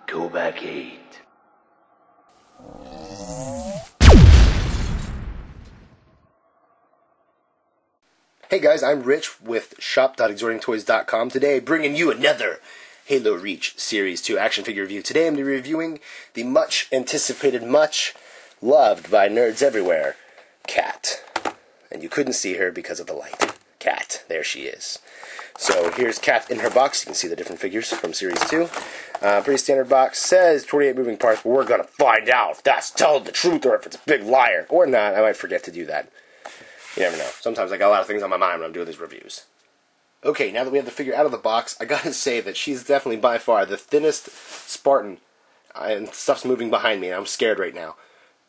KoBaC 8. Hey guys, I'm Rich with shop.exhortingtoys.com. Today, bringing you another Halo Reach Series 2 action figure review. Today I'm going to be reviewing the much anticipated, much loved by nerds everywhere, Kat. And you couldn't see her because of the light. Kat, there she is. So here's Kat in her box. You can see the different figures from Series 2. Pretty standard box. Says 28 moving parts, but we're going to find out if that's telling the truth or if it's a big liar. Or not. I might forget to do that. You never know. Sometimes I got a lot of things on my mind when I'm doing these reviews. Okay, now that we have the figure out of the box, I gotta say that she's definitely by far the thinnest Spartan. And stuff's moving behind me, and I'm scared right now.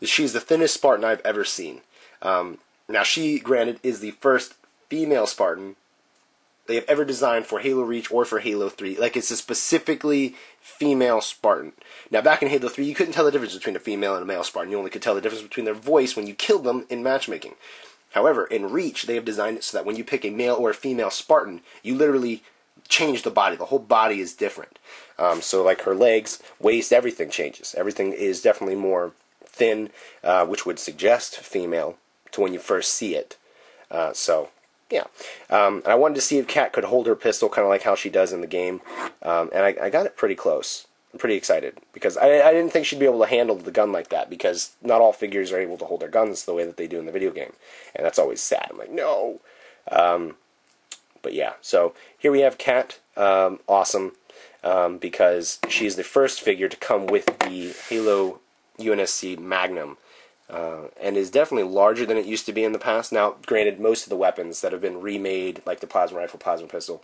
She's the thinnest Spartan I've ever seen. Now, she, granted, is the first female Spartan they have ever designed for Halo Reach or for Halo 3. Like, it's a specifically female Spartan. Now, back in Halo 3, you couldn't tell the difference between a female and a male Spartan. You only could tell the difference between their voice when you killed them in matchmaking. However, in Reach, they have designed it so that when you pick a male or a female Spartan, you literally change the body. The whole body is different. So, like, her legs, waist, everything changes. Everything is definitely more thin, which would suggest female to when you first see it. Yeah. And I wanted to see if Kat could hold her pistol, kind of like how she does in the game. And I got it pretty close. I'm pretty excited because I didn't think she'd be able to handle the gun like that because not all figures are able to hold their guns the way that they do in the video game, and that's always sad. I'm like, no. But yeah, so here we have Kat. Awesome, because she's the first figure to come with the Halo UNSC Magnum, and is definitely larger than it used to be in the past. Now, granted, most of the weapons that have been remade, like the plasma rifle, plasma pistol,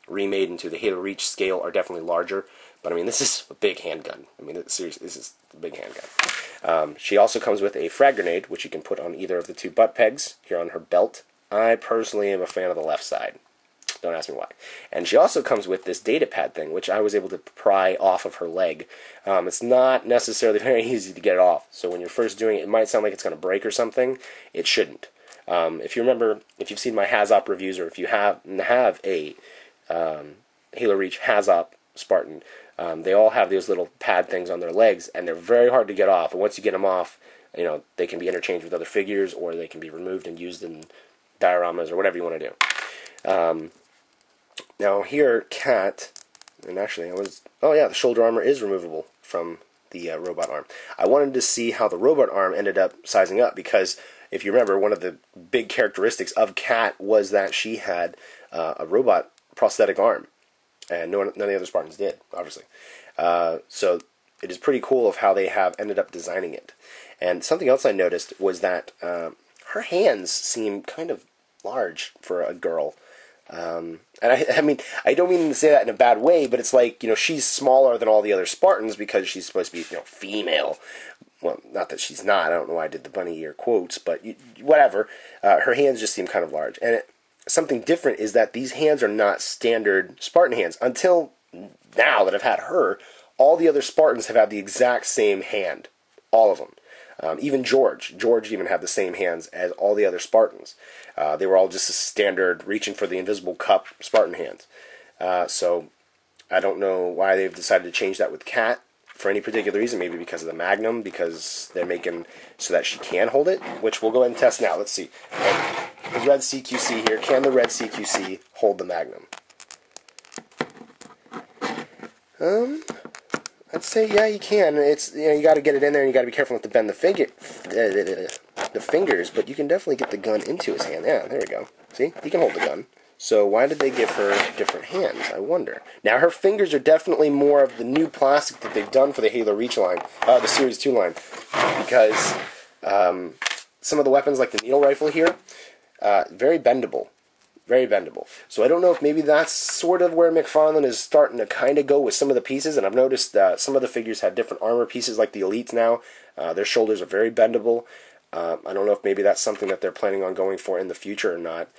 remade into the Halo Reach scale are definitely larger. But I mean, this is a big handgun. I mean, seriously, this is a big handgun. She also comes with a frag grenade, which you can put on either of the two butt pegs here on her belt. I personally am a fan of the left side. Don't ask me why. And she also comes with this data pad thing, which I was able to pry off of her leg. It's not necessarily very easy to get it off. So when you're first doing it, it might sound like it's going to break or something. It shouldn't. If you remember, if you've seen my HAZOP reviews, or if you have a Halo Reach HAZOP Spartan, they all have those little pad things on their legs, and they're very hard to get off. And once you get them off, you know, they can be interchanged with other figures, or they can be removed and used in dioramas, or whatever you want to do. Now here, Kat, and actually the shoulder armor is removable from the robot arm. I wanted to see how the robot arm ended up sizing up, because if you remember, one of the big characteristics of Kat was that she had a robot prosthetic arm. And none of the other Spartans did, obviously. So it is pretty cool of how they have ended up designing it. And something else I noticed was that her hands seem kind of large for a girl. And I mean, I don't mean to say that in a bad way, but it's like, you know, she's smaller than all the other Spartans because she's supposed to be, you know, female. Well, not that she's not. I don't know why I did the bunny ear quotes, but whatever. Her hands just seem kind of large. And something different is that these hands are not standard Spartan hands. Until now that I've had her, all the other Spartans have had the exact same hand. All of them. Even George. George even had the same hands as all the other Spartans. They were all just a standard reaching for the invisible cup Spartan hands. So I don't know why they've decided to change that with Kat for any particular reason. Maybe because of the Magnum, because they're making so that she can hold it, which we'll go ahead and test now. Let's see. The red CQC here. Can the red CQC hold the Magnum? I'd say yeah, you can. It's, you know, you got to get it in there, and you got to be careful not to bend the fingers. But you can definitely get the gun into his hand. Yeah, there we go. See, he can hold the gun. So why did they give her different hands? I wonder. Now her fingers are definitely more of the new plastic that they've done for the Halo Reach line, the Series 2 line, because some of the weapons, like the needle rifle here, very bendable. Very bendable. So I don't know if maybe that's sort of where McFarlane is starting to kind of go with some of the pieces, and I've noticed that some of the figures have different armor pieces, like the Elites now. Their shoulders are very bendable. I don't know if maybe that's something that they're planning on going for in the future or not.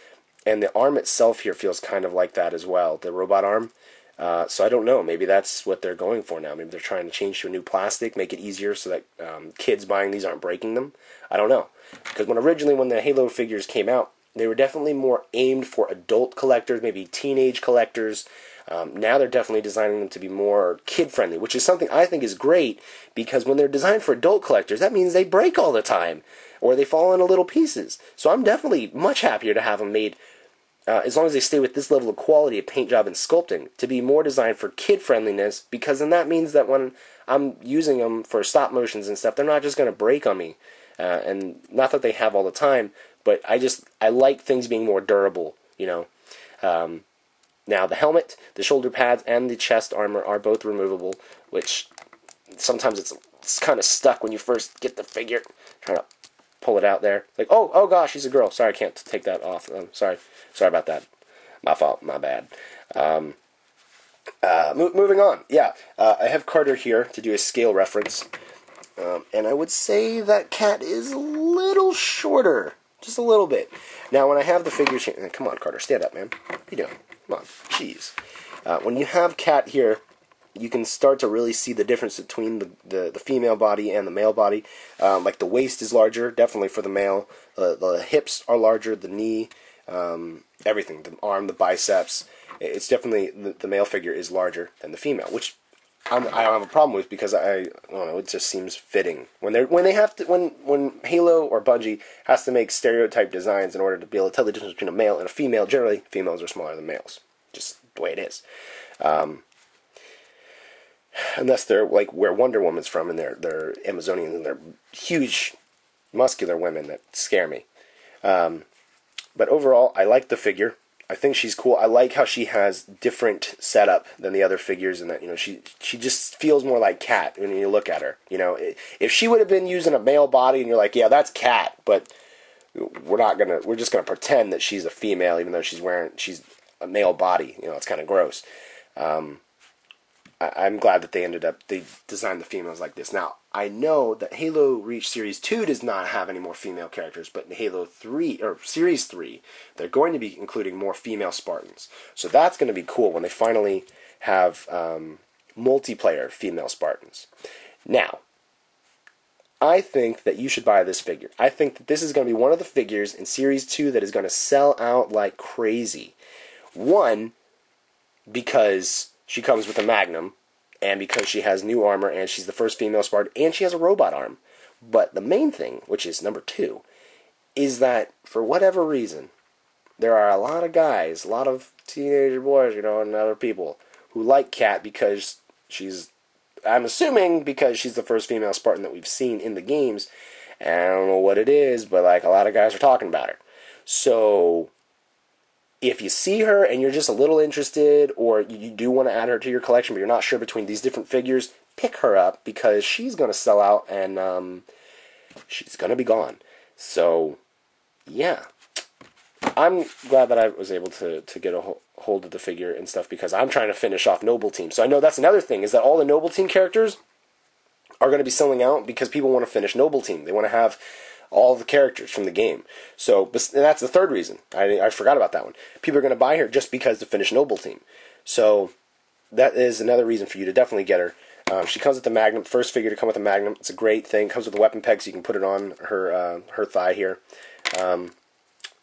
And the arm itself here feels kind of like that as well, the robot arm. So I don't know. Maybe that's what they're going for now. Maybe they're trying to change to a new plastic, make it easier so that kids buying these aren't breaking them. I don't know. Because originally when the Halo figures came out, they were definitely more aimed for adult collectors, maybe teenage collectors. Now they're definitely designing them to be more kid-friendly, which is something I think is great, because when they're designed for adult collectors, that means they break all the time, or they fall into little pieces. So I'm definitely much happier to have them made, as long as they stay with this level of quality of paint job and sculpting, to be more designed for kid-friendliness, because then that means that when I'm using them for stop motions and stuff, they're not just going to break on me. And not that they have all the time, but I like things being more durable, you know. Now, the helmet, the shoulder pads, and the chest armor are both removable, which sometimes it's kind of stuck when you first get the figure. Trying to pull it out there. Like, oh gosh, she's a girl. Sorry, I can't take that off. Sorry about that. My fault, my bad. Moving on. Yeah, I have Carter here to do a scale reference. And I would say that Cat is a little shorter. Just a little bit. Now, when I have the figure... Come on, Carter, stand up, man. What are you doing? Come on, jeez. When you have Cat here, you can start to really see the difference between the female body and the male body. Like, the waist is larger, definitely for the male. The hips are larger, the knee, everything. The arm, the biceps. It's definitely... The male figure is larger than the female, which... I don't have a problem with, because I don't know, it just seems fitting when Halo or Bungie has to make stereotype designs in order to be able to tell the difference between a male and a female. Generally, females are smaller than males, just the way it is. Unless they're like where Wonder Woman's from, and they're Amazonians and they're huge, muscular women that scare me. But overall, I like the figure. I think she's cool. I like how she has different setup than the other figures, and that, you know, she just feels more like Cat when you look at her. You know, if she would have been using a male body, and you're like, yeah, that's Cat, but we're just gonna pretend that she's a female, even though she's a male body. You know, it's kind of gross. I'm glad that they designed the females like this. Now, I know that Halo Reach Series 2 does not have any more female characters, but in Halo 3, or Series 3, they're going to be including more female Spartans. So that's going to be cool when they finally have multiplayer female Spartans. Now, I think that you should buy this figure. I think that this is going to be one of the figures in Series 2 that is going to sell out like crazy. One, because she comes with a Magnum, and because she has new armor, and she's the first female Spartan, and she has a robot arm. But the main thing, which is number 2, is that, for whatever reason, there are a lot of guys, a lot of teenager boys, you know, and other people, who like Cat because I'm assuming because she's the first female Spartan that we've seen in the games, and I don't know what it is, but, like, a lot of guys are talking about her. So, if you see her and you're just a little interested, or you do want to add her to your collection, but you're not sure between these different figures, pick her up, because she's going to sell out, and she's going to be gone. So, yeah. I'm glad that I was able to get a hold of the figure and stuff, because I'm trying to finish off Noble Team. So I know that's another thing, is that all the Noble Team characters are going to be selling out because people want to finish Noble Team. They want to have all the characters from the game. So, and that's the third reason. I forgot about that one. People are going to buy her just because to finish Noble Team. So, that is another reason for you to definitely get her. She comes with the Magnum, first figure to come with a Magnum. It's a great thing. Comes with a weapon peg, so you can put it on her thigh here.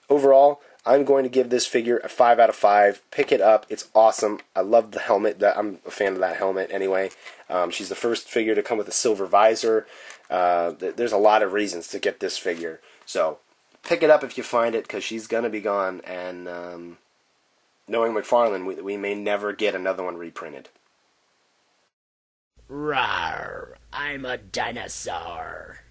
Overall, I'm going to give this figure a 5 out of 5. Pick it up. It's awesome. I love the helmet. I'm a fan of that helmet anyway. She's the first figure to come with a silver visor. There's a lot of reasons to get this figure. So, pick it up if you find it, because she's going to be gone. And knowing McFarlane, we may never get another one reprinted. Rawr, I'm a dinosaur.